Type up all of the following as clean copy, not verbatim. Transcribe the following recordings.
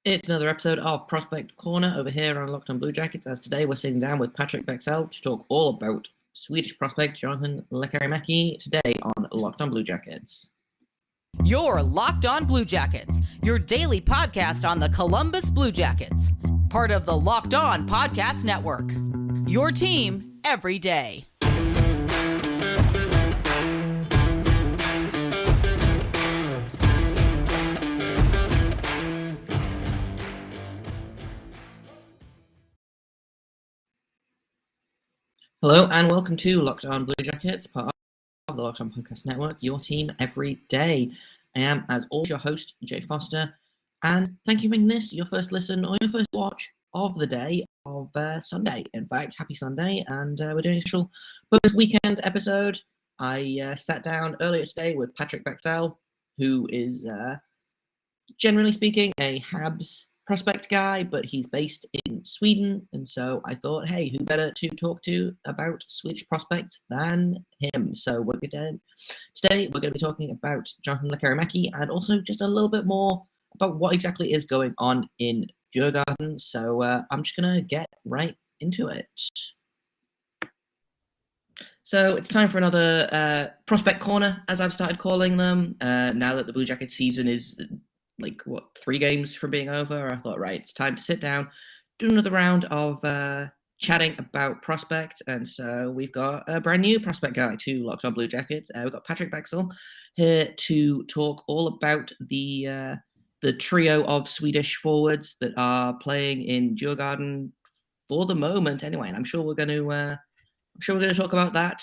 It's another episode of Prospect Corner over here on Locked on Blue Jackets, as today we're sitting down with Patrik Bexell to talk all about Swedish prospect Jonathan Lekkerimaki today on Locked on Blue Jackets. You're Locked on Blue Jackets, your daily podcast on the Columbus Blue Jackets, part of the Locked on Podcast Network. Your team every day. Hello and welcome to Locked on Blue Jackets, part of the Locked on Podcast Network, your team every day. I am, as always, your host, Jay Foster, and thank you for making this your first listen or your first watch of the day of Sunday. In fact, happy Sunday, and we're doing a special bonus weekend episode. I sat down earlier today with Patrik Bexell, who is, generally speaking, a Habs prospect guy, but he's based in Sweden, and so I thought, hey, who better to talk to about Swedish prospects than him? So today we're going to be talking about Jonathan Lekkerimaki and also just a little bit more about what exactly is going on in Djurgarden. So I'm just going to get right into it. So it's time for another Prospect Corner, as I've started calling them, now that the Blue Jackets season is 3 games from being over. I thought, right, it's time to sit down, do another round of chatting about prospect. And so we've got a brand new prospect guy to Locked on Blue Jackets. We've got Patrik Bexell here to talk all about the trio of Swedish forwards that are playing in Djurgarden for the moment anyway. And I'm sure we're going to talk about that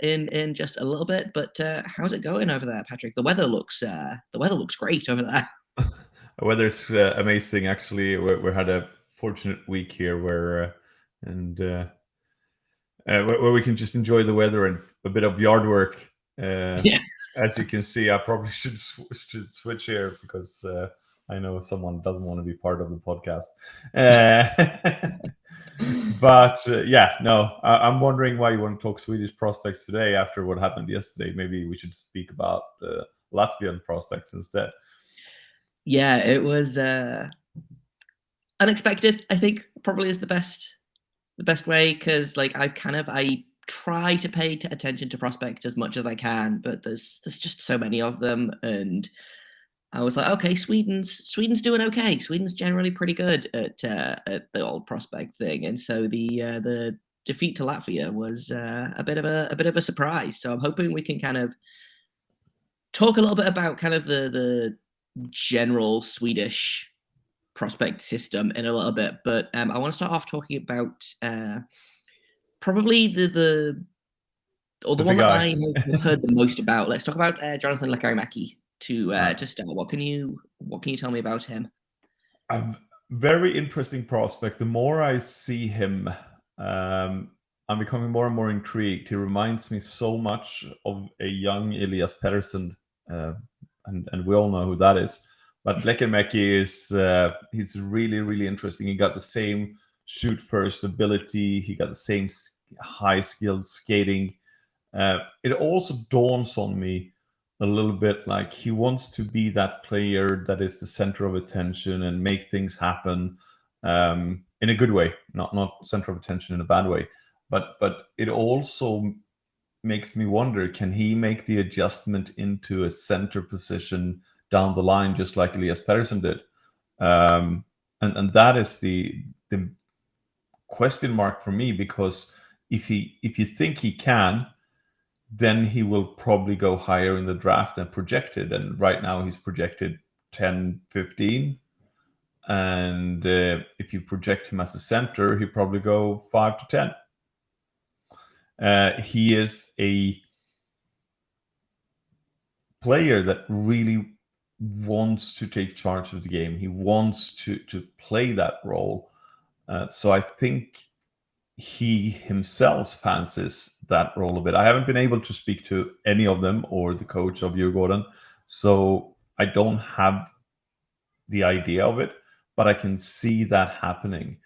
in just a little bit, but how's it going over there, Patrik? The weather looks great over there. The weather's amazing. Actually, we had a fortunate week here where we can just enjoy the weather and a bit of yard work. Yeah. As you can see, I probably should switch here because I know someone doesn't want to be part of the podcast. But I'm wondering why you want to talk Swedish prospects today after what happened yesterday. Maybe we should speak about Latvian prospects instead. Yeah, it was unexpected. I think probably is the best way, because I try to pay attention to prospects as much as I can, but there's just so many of them, and I was like, okay, Sweden's doing okay. Sweden's generally pretty good at the old prospect thing, and so the defeat to Latvia was a bit of a surprise. So I'm hoping we can kind of talk a little bit about kind of the general Swedish prospect system in a little bit, but I want to start off talking about probably the one that I have heard the most about. Let's talk about Jonathan Lekkerimaki. To start, what can you tell me about him? A very interesting prospect. The more I see him, I'm becoming more and more intrigued. He reminds me so much of a young Elias Pettersson, and we all know who that is. But Lekkerimaki is he's really, really interesting. He got the same shoot first ability. He got the same high skilled skating. It also dawns on me a little bit like he wants to be that player that is the center of attention and make things happen in a good way, not center of attention in a bad way. But it also makes me wonder, can he make the adjustment into a center position down the line just like Elias Pettersson did? And that is the question mark for me, because if you think he can, then he will probably go higher in the draft than projected. And right now he's projected 10, 15. And if you project him as a center, he'll probably go 5 to 10. He is a player that really wants to take charge of the game. He wants to play that role. So I think he himself fancies that role a bit. I haven't been able to speak to any of them or the coach of Djurgarden, so I don't have the idea of it, but I can see that happening.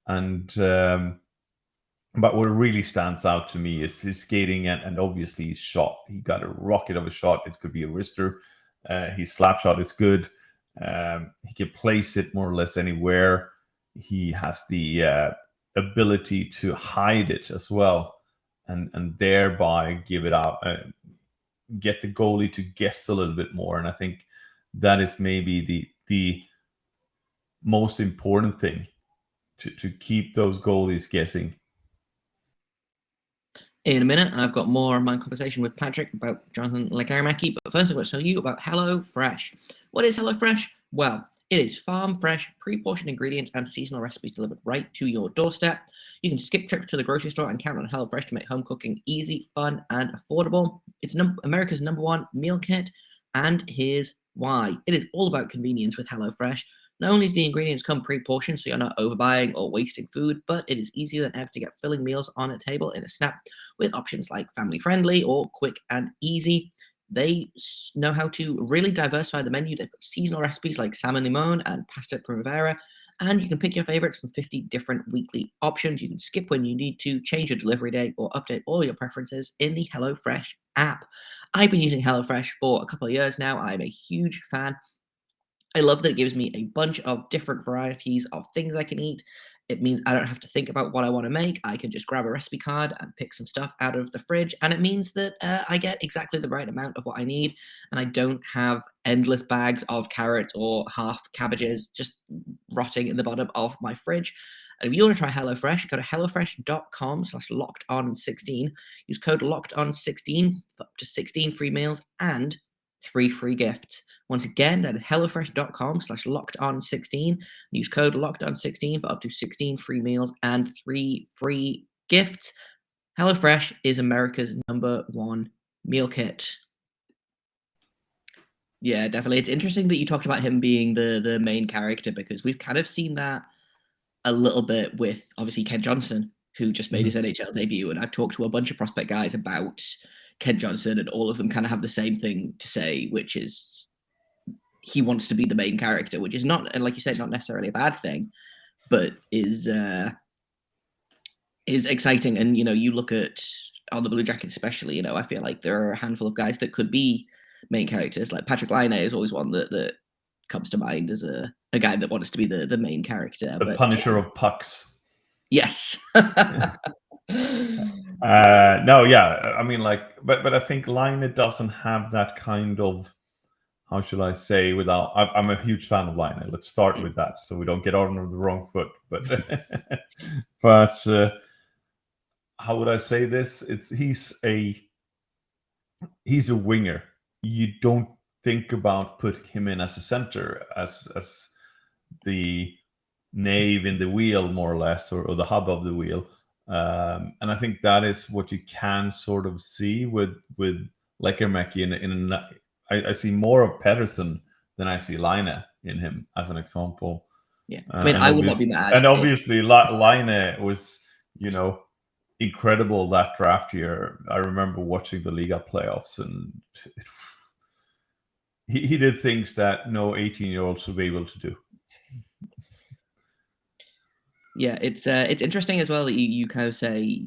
And but what really stands out to me is his skating and obviously his shot. He got a rocket of a shot. It could be a wrister. His slap shot is good. He can place it more or less anywhere. He has the ability to hide it as well, and thereby give it out, get the goalie to guess a little bit more. And I think that is maybe the most important thing, to keep those goalies guessing. In a minute, I've got more of my conversation with Patrik about Jonathan Lekkerimaki, but first I'm going to tell you about HelloFresh. What is HelloFresh? Well, it is farm fresh, pre-portioned ingredients and seasonal recipes delivered right to your doorstep. You can skip trips to the grocery store and count on HelloFresh to make home cooking easy, fun, and affordable. It's America's #1 meal kit, and here's why. It is all about convenience with HelloFresh. Not only do the ingredients come pre-portioned so you're not overbuying or wasting food, but it is easier than ever to get filling meals on a table in a snap with options like family-friendly or quick and easy. They know how to really diversify the menu. They've got seasonal recipes like salmon limon and pasta primavera, and you can pick your favorites from 50 different weekly options. You can skip when you need to, change your delivery date, or update all your preferences in the HelloFresh app. I've been using HelloFresh for a couple of years now. I'm a huge fan. I love that it gives me a bunch of different varieties of things I can eat. It means I don't have to think about what I want to make. I can just grab a recipe card and pick some stuff out of the fridge. And it means that I get exactly the right amount of what I need. And I don't have endless bags of carrots or half cabbages just rotting in the bottom of my fridge. And if you want to try HelloFresh, go to hellofresh.com/lockedon16. Use code LOCKEDON16 for up to 16 free meals and 3 free gifts. Once again, that is hellofresh.com/lockedon16. Use code LOCKEDON16 for up to 16 free meals and 3 free gifts. HelloFresh is America's #1 meal kit. Yeah, definitely. It's interesting that you talked about him being the main character, because we've kind of seen that a little bit with, obviously, Ken Johnson, who just made his NHL debut. And I've talked to a bunch of prospect guys about Ken Johnson, and all of them kind of have the same thing to say, which is he wants to be the main character, which is not, and like you said, not necessarily a bad thing, but is exciting. And, you look at on the Blue Jackets especially, I feel like there are a handful of guys that could be main characters. Like Patrik Laine is always one that comes to mind as a guy that wants to be the main character. The Punisher of pucks. Yes. No, yeah. I mean, but I think Laine doesn't have that kind of, how should I say, without, I'm a huge fan of Laine. Let's start with that, so we don't get on the wrong foot. But how would I say this? He's a winger. You don't think about putting him in as a center, as the nave in the wheel, more or less, or the hub of the wheel. And I think that is what you can sort of see with Lekkerimaki. I see more of Pettersson than I see Laine in him, as an example. Yeah, I mean, I would not be mad. And obviously, Laine was, incredible that draft year. I remember watching the Liga playoffs, and he did things that no 18-year-old should be able to do. Yeah, it's interesting as well that you kind of say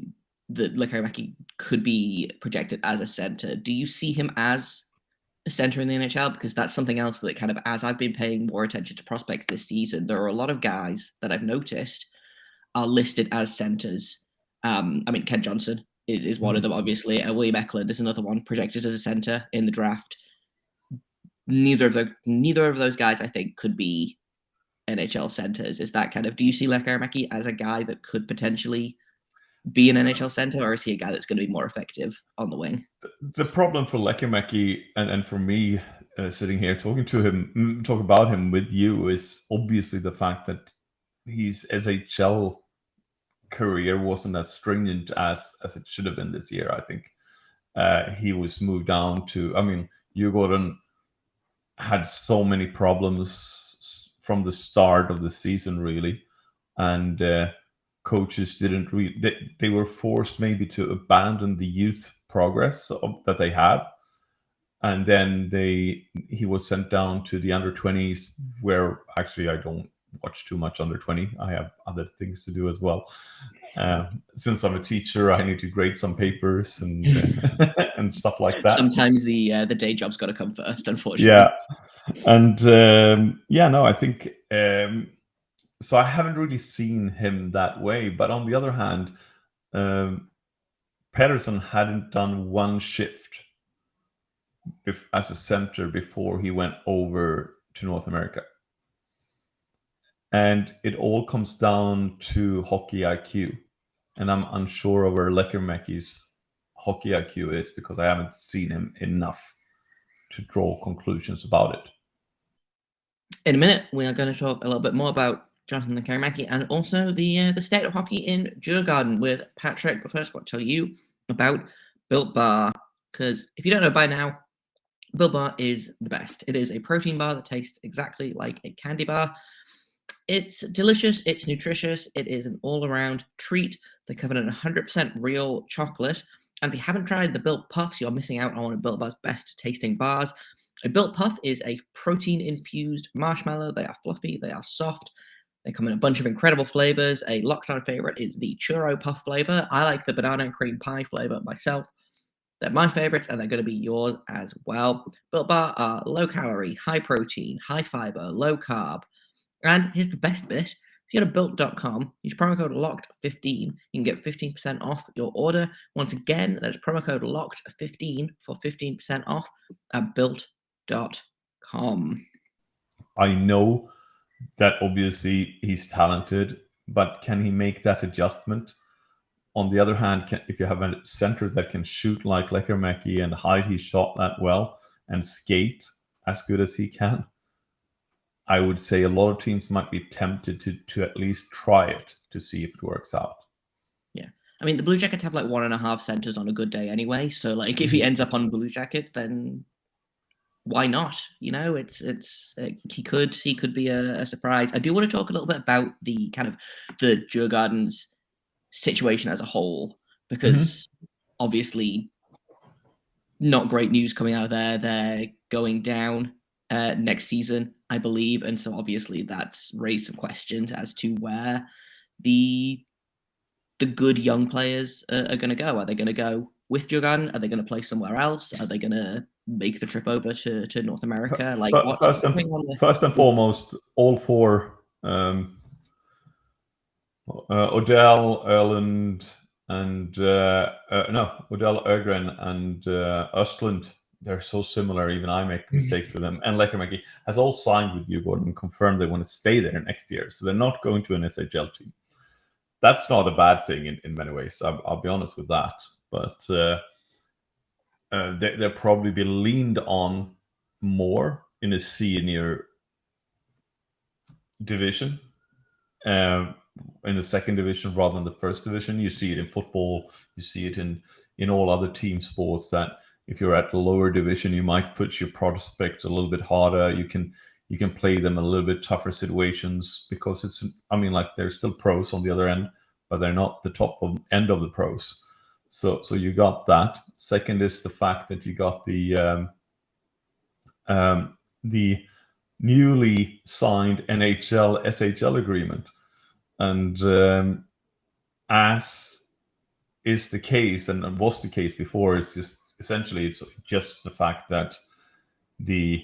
that Lekkerimaki could be projected as a center. Do you see him as a center in the NHL? Because that's something else that kind of, as I've been paying more attention to prospects this season, there are a lot of guys that I've noticed are listed as centers. I mean, Ken Johnson is one of them, obviously. William Eklund is another one projected as a center in the draft. Neither of those guys, I think, could be NHL centers. Is that kind of, do you see Lekkerimaki as a guy that could potentially be an NHL center, or is he a guy that's going to be more effective on the wing? The problem for Lekkerimaki, and for me sitting here talking about him with you, is obviously the fact that his SHL career wasn't as stringent as it should have been this year. I think he was moved down to, Djurgarden had so many problems from the start of the season, really, and coaches didn't they were forced maybe to abandon the youth progress that they had, and then he was sent down to the under-20s, where actually I don't watch too much under-20. I have other things to do as well. Since I'm a teacher, I need to grade some papers and and stuff like that. Sometimes the day job's got to come first, unfortunately. Yeah. And I think so. I haven't really seen him that way. But on the other hand, Pedersen hadn't done one shift as a center before he went over to North America. And it all comes down to hockey IQ. And I'm unsure of where Lekkerimiki's hockey IQ is because I haven't seen him enough to draw conclusions about it. In a minute, we are going to talk a little bit more about Jonathan Lekkerimaki and also the state of hockey in Djurgarden with Patrik. But first, I want to tell you about Built Bar, because if you don't know by now, Built Bar is the best. It is a protein bar that tastes exactly like a candy bar. It's delicious, it's nutritious, it is an all-around treat. They're covered in 100% real chocolate. And if you haven't tried the Built Puffs, you're missing out on one of Built Bar's best tasting bars. A Built Puff is a protein-infused marshmallow. They are fluffy, they are soft. They come in a bunch of incredible flavors. A locked-on favorite is the churro puff flavor. I like the banana and cream pie flavor myself. They're my favorites, and they're going to be yours as well. Built Bar are low-calorie, high-protein, high-fiber, low-carb. And here's the best bit. If you go to built.com, use promo code LOCKED15, you can get 15% off your order. Once again, that's promo code LOCKED15 for 15% off at built.com. I know that obviously he's talented, but can he make that adjustment? On the other hand, if you have a center that can shoot like Lekkerimaki and hide his shot that well and skate as good as he can, I would say a lot of teams might be tempted to at least try it to see if it works out. Yeah. I mean, the Blue Jackets have like 1.5 centers on a good day anyway. So like if he ends up on Blue Jackets, then why not? You know, he could be a surprise. I do want to talk a little bit about the kind of the Djurgarden's situation as a whole, because obviously not great news coming out of there. They're going down next season, I believe, and so obviously that's raised some questions as to where the good young players are going to go. Are they going to go with Djurgarden? Are they going to play somewhere else? Are they going to make the trip over to North America? Like, first and foremost, all four Odell, Erland, and Odell, Ögren, and Östlund. They're so similar. Even I make mistakes with them. And Lekkerimaki has all signed with Djurgården and confirmed they want to stay there next year. So they're not going to an SHL team. That's not a bad thing in many ways. I'll be honest with that. But they'll probably be leaned on more in a senior division, in the second division rather than the first division. You see it in football. You see it in all other team sports that if you're at the lower division, you might push your prospects a little bit harder. You can play them a little bit tougher situations because they're still pros on the other end, but they're not the top end of the pros. So you got that. Second is the fact that you got the newly signed NHL SHL agreement, and as is the case and was the case before, it's just the fact that the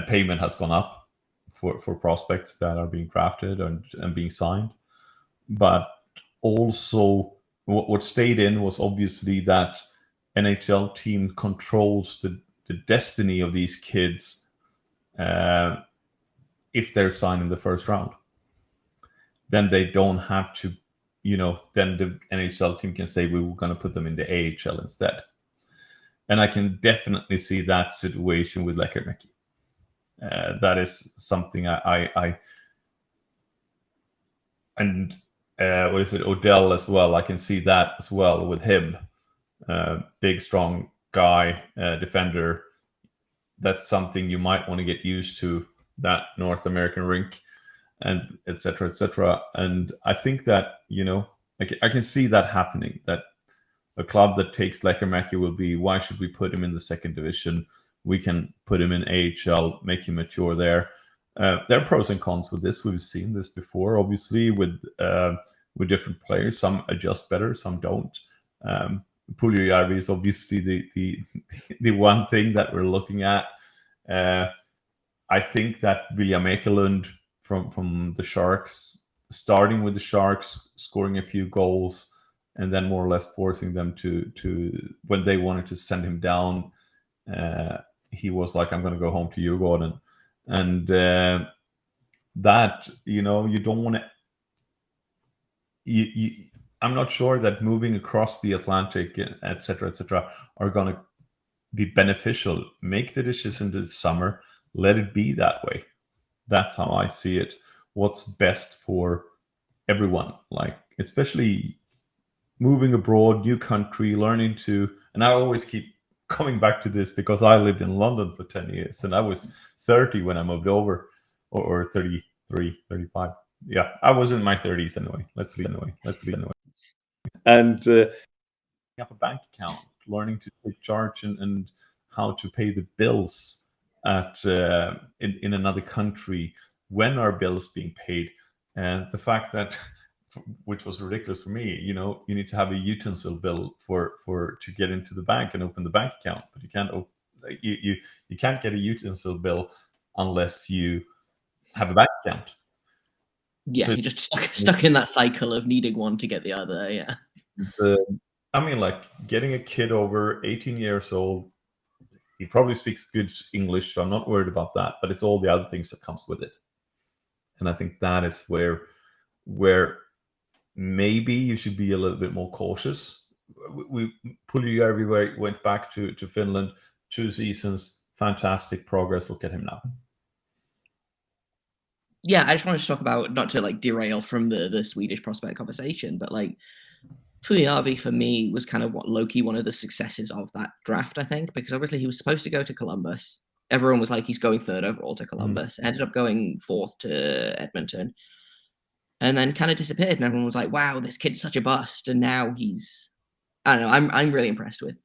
payment has gone up for prospects that are being drafted and being signed. But also what stayed in was obviously that NHL team controls the destiny of these kids if they're signed in the first round. Then they don't have to, then the NHL team can say we were going to put them in the AHL instead. And I can definitely see that situation with Lekkerimaki. That is something Odell as well. I can see that as well with him. Big, strong guy, defender. That's something you might want to get used to, that North American rink, and et cetera, And I think that, I can see that happening, that a club that takes Lekkerimaki will be, why should we put him in the second division? We can put him in AHL, make him mature there. There are pros and cons with this. We've seen this before, obviously, with different players. Some adjust better, some don't. Puljujärvi is obviously the one thing that we're looking at. I think that William Ekelund from the Sharks, starting with the Sharks, scoring a few goals, and then more or less forcing them to when they wanted to send him down, he was like, "I'm going to go home to Djurgarden," and that you don't want to. I'm not sure that moving across the Atlantic, etc., etc., are going to be beneficial. Make the decision this summer. Let it be that way. That's how I see it. What's best for everyone, like especially moving abroad, new country, learning to. And I always keep coming back to this because I lived in London for 10 years and I was 30 when I moved over, or 33, 35. Yeah, I was in my 30s anyway. Let's be anyway. And have a bank account, learning to take charge and how to pay the bills at in another country, when are bills being paid, and the fact that which was ridiculous for me, you need to have a utensil bill for to get into the bank and open the bank account, but you can't you can't get a utensil bill unless you have a bank account. Yeah, So you're just stuck in that cycle of needing one to get the other. Yeah. I mean, like getting a kid over 18 years old, he probably speaks good English, so I'm not worried about that. But it's all the other things that comes with it, and I think that is where maybe you should be a little bit more cautious. We Puljujärvi went back to Finland, 2 seasons, fantastic progress. Look at him now. Yeah, I just wanted to talk about, not to like derail from the Swedish prospect conversation, but like Puljujärvi for me was kind of what low-key one of the successes of that draft, I think, because obviously he was supposed to go to Columbus. Everyone was like, he's going 3rd overall to Columbus. Ended up going 4th to Edmonton, and then kind of disappeared. And everyone was like, "Wow, this kid's such a bust." And now he's, I don't know. I'm really impressed with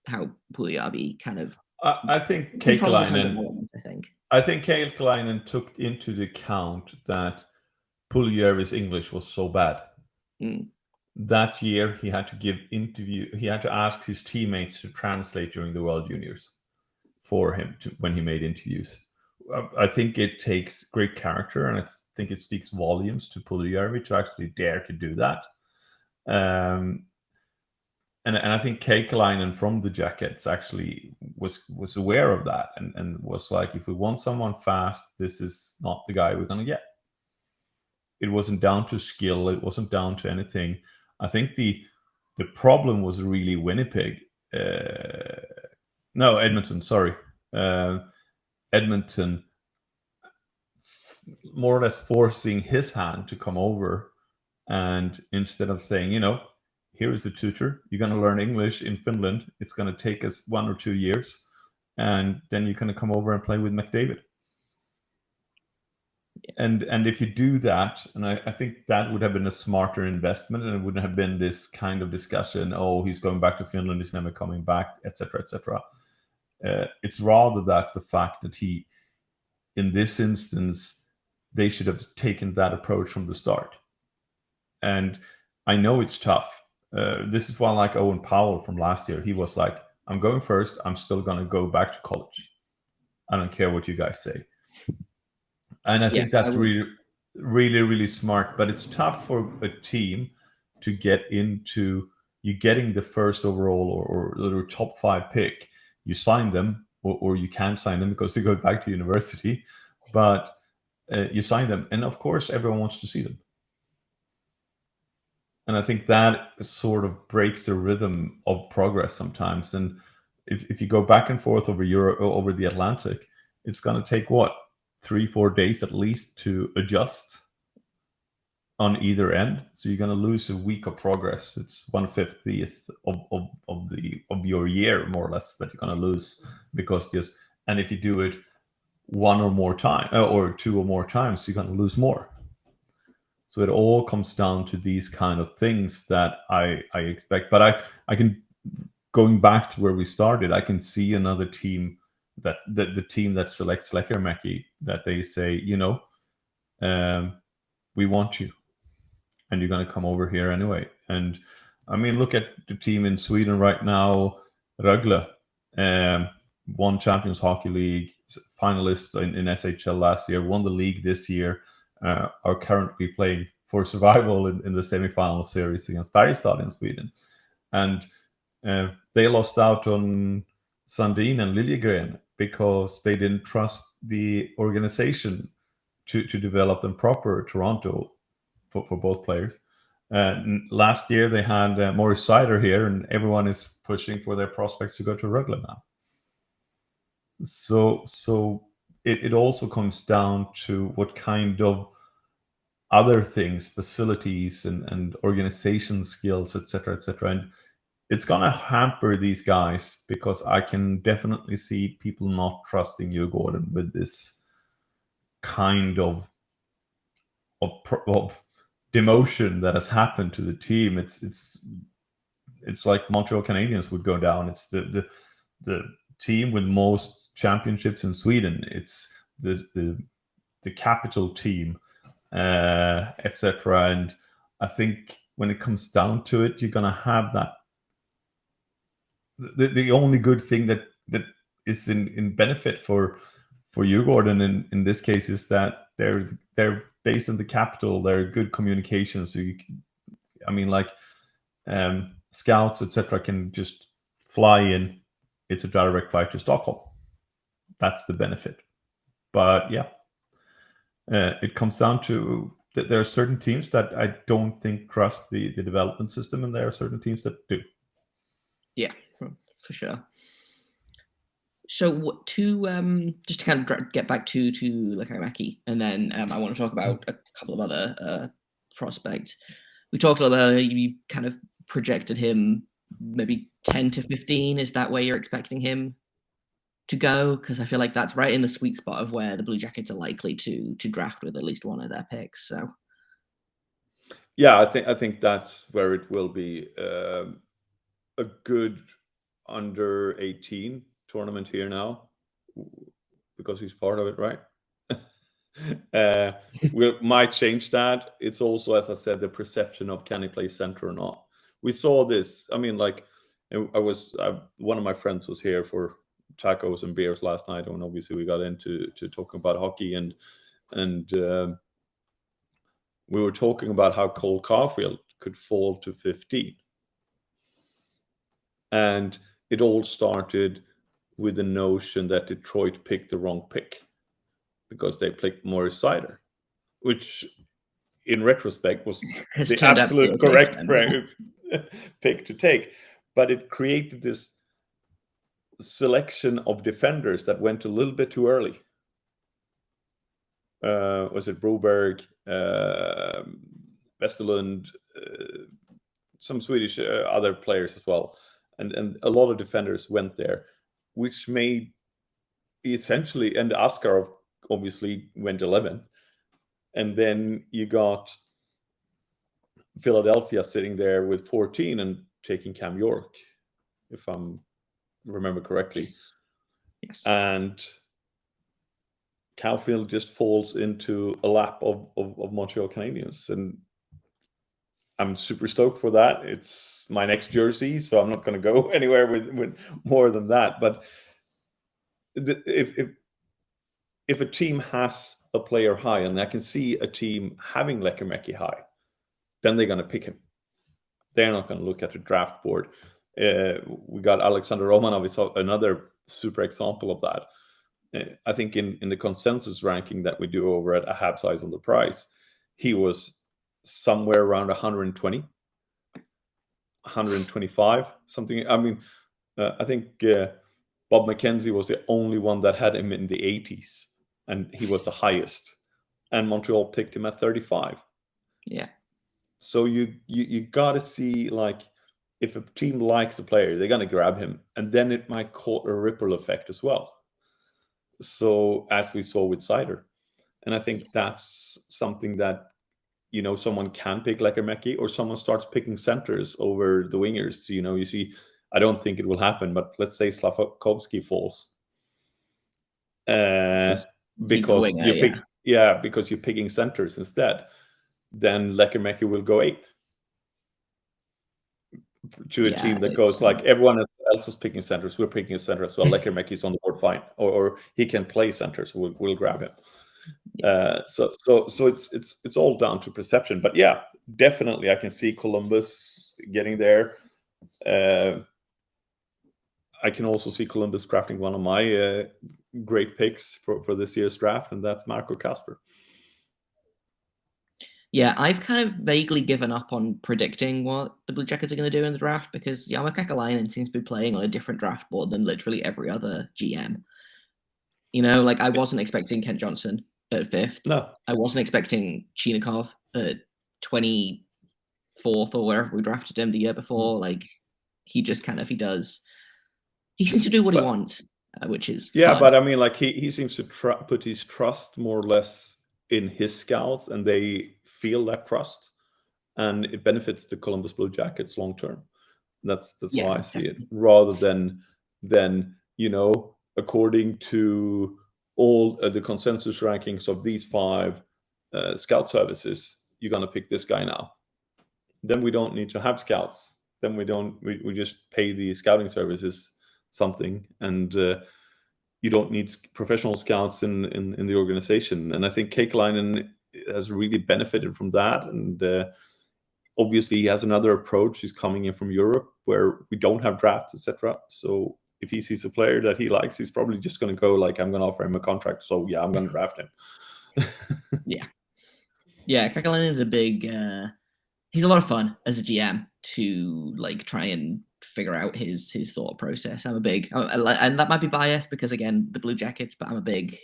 how Puljujärvi kind of I think controlled his own Kekalainen. development, I think. I think Kekalainen took into the account that Puljujärvi's English was so bad. That year, he had to ask his teammates to translate during the World Juniors for him when he made interviews. I think it takes great character, and I think it speaks volumes to Puljujärvi to actually dare to do that. And I think Kekalainen from the Jackets actually was aware of that and was like, if we want someone fast, this is not the guy we're going to get. It wasn't down to skill. It wasn't down to anything. I think the problem was really Winnipeg. No, Edmonton. Sorry, Edmonton. More or less forcing his hand to come over, and instead of saying, here is the tutor, you're going to learn English in Finland. It's going to take us 1 or 2 years, and then you're going to come over and play with McDavid. And if you do that, and I think that would have been a smarter investment, and it wouldn't have been this kind of discussion, oh, he's going back to Finland, he's never coming back, etc., etc. It's rather that the fact that he, in this instance, they should have taken that approach from the start. And I know it's tough. This is why, like Owen Powell from last year, he was like, I'm going first, I'm still going to go back to college. I don't care what you guys say. And I think that's really, really, really smart. But it's tough for a team to get into you getting the 1st overall or the top 5 pick. You sign them, or you can't sign them because they go back to university. But you sign them, and of course, everyone wants to see them. And I think that sort of breaks the rhythm of progress sometimes. And if you go back and forth over the Atlantic, it's going to take 3-4 days at least to adjust on either end. So you're going to lose a week of progress. It's 1/50th of your year, more or less, that you're going to lose because and if you do it 1 or more time or 2 or more times, you're going to lose more. So it all comes down to these kind of things that I expect. But I can, going back to where we started, I can see another team that the team that selects Lekkerimaki, that they say, we want you, and you're going to come over here anyway. And I mean, look at the team in Sweden right now, Rögle. won Champions Hockey League, finalists in SHL last year, won the league this year, are currently playing for survival in the semi-final series against Färjestad in Sweden. And they lost out on Sandin and Liljegren because they didn't trust the organization to develop them proper Toronto for both players. Last year they had Maurice Seider here, and everyone is pushing for their prospects to go to Rögle now. So it also comes down to what kind of other things, facilities and organization skills, etc., and it's gonna hamper these guys, because I can definitely see people not trusting Djurgården with this kind of demotion that has happened to the team. It's like Montreal Canadiens would go down. It's the team with most championships in Sweden. It's the capital team, etc. And I think when it comes down to it, you're gonna have that. The only good thing that is in benefit for Djurgården in this case is that they're based in the capital. They're good communications. So scouts, etc., can just fly in. It's a direct flight to Stockholm. That's the benefit. But yeah, it comes down to that there are certain teams that I don't think trust the development system, and there are certain teams that do. Yeah, for sure. So just to kind of get back to Lekkerimaki, and then I want to talk about a couple of other prospects. We talked a little bit earlier, you kind of projected him maybe 10 to 15. Is that where you're expecting him to go? Because I feel like that's right in the sweet spot of where the Blue Jackets are likely to draft with at least one of their picks. So yeah, I think that's where it will be. A good under 18 tournament here now, because he's part of it, right? We might change that. It's also, as I said, the perception of can he play center or not. We saw this. I mean, like, one of my friends was here for tacos and beers last night, and obviously we got into talking about hockey, and we were talking about how Cole Caulfield could fall to 15. And it all started with the notion that Detroit picked the wrong pick because they picked Maurice Seider, which in retrospect was the absolute correct pick to take. But it created this selection of defenders that went a little bit too early. Was it Broberg, Westerlund, some Swedish other players as well. And a lot of defenders went there, which made essentially, and Askarov obviously went 11th. And then you got Philadelphia sitting there with 14 and taking Cam York, if I remember correctly. Yes. And Caulfield just falls into a lap of Montreal Canadiens. And I'm super stoked for that. It's my next jersey, so I'm not going to go anywhere with more than that. But if a team has a player high, and I can see a team having Lekkerimaki high, then they're going to pick him. They're not going to look at the draft board. We got Alexander Romanov is another super example of that. I think in the consensus ranking that we do over at a Habs Eyes on the Prize, he was somewhere around 120, 125, something. I mean, I think Bob McKenzie was the only one that had him in the 80s, and he was the highest. And Montreal picked him at 35. Yeah. So you got to see, like, if a team likes a player, they're going to grab him. And then it might cause a ripple effect as well. So as we saw with Seider. And I think that's something that, someone can pick Lekkerimaki, or someone starts picking centers over the wingers. You see, I don't think it will happen, but let's say Slafkovsky falls. Because because you're picking centers instead. Then Lekkerimaki will go 8th to a team that goes like everyone else is picking centers. We're picking a center as well. Lekkerimaki is on the board, fine, or he can play center, so we'll grab him. So it's all down to perception. But yeah, definitely I can see Columbus getting there. I can also see Columbus drafting one of my great picks for this year's draft, and that's Marco Kasper. Yeah, I've kind of vaguely given up on predicting what the Blue Jackets are going to do in the draft because Jarmo Kekalainen seems to be playing on a different draft board than literally every other GM. You know, like I wasn't expecting Kent Johnson at 5th. No. I wasn't expecting Chinikov at 24th or wherever we drafted him the year before. Like he just kind of, he seems to do what he wants, which is fun. But I mean, like he seems to put his trust more or less in his scouts, and they feel that trust, and it benefits the Columbus Blue Jackets long term. That's how I see it, rather than according to all the consensus rankings of these 5 scout services, you're going to pick this guy now. Then we don't need to have scouts. Then we just pay the scouting services something, and you don't need professional scouts in the organization. And I think Kekalainen has really benefited from that. And obviously he has another approach. He's coming in from Europe where we don't have drafts, etc. So if he sees a player that he likes, he's probably just going to go like, I'm going to offer him a contract. So yeah, I'm going to draft him. Yeah, Kekalainen is a big. He's a lot of fun as a GM to like try and figure out his thought process. I'm a big, and that might be biased because again the Blue Jackets, but I'm a big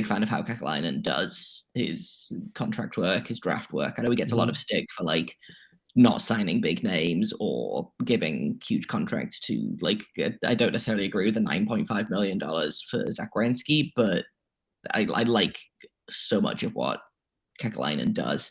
fan of how Kekalainen does his contract work, his draft work. I know he gets a lot of stick for like not signing big names or giving huge contracts to like. I don't necessarily agree with the $9.5 million for Zach Werenski, but I like so much of what Kekalainen does.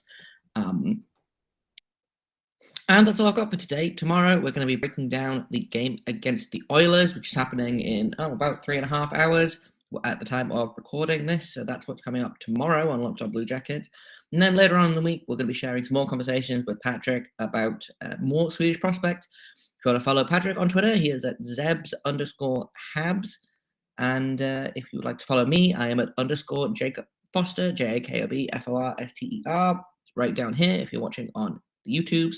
And that's all I've got for today. Tomorrow, we're going to be breaking down the game against the Oilers, which is happening in about 3.5 hours at the time of recording this. So that's what's coming up tomorrow on Locked On Blue Jackets. And then later on in the week, we're going to be sharing some more conversations with Patrik about more Swedish prospects. If you want to follow Patrik on Twitter, he is at Zebs_Habs. And if you would like to follow me, I am at _Jacob Foster, JAKOBFORSTER. Right down here if you're watching on the YouTubes.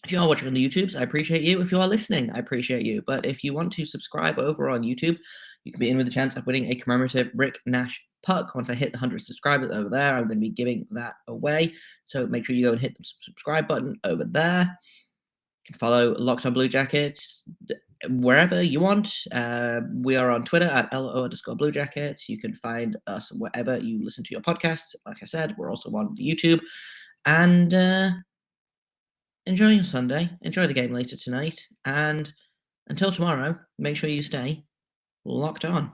If you are watching on the YouTubes, I appreciate you. If you are listening, I appreciate you. But if you want to subscribe over on YouTube, you can be in with a chance of winning a commemorative Rick Nash puck. Once I hit 100 subscribers over there, I'm going to be giving that away. So make sure you go and hit the subscribe button over there. You can follow Locked On Blue Jackets wherever you want. We are on Twitter at LO_Blue Jackets. You can find us wherever you listen to your podcasts. Like I said, we're also on YouTube. And enjoy your Sunday. Enjoy the game later tonight. And until tomorrow, make sure you stay locked on.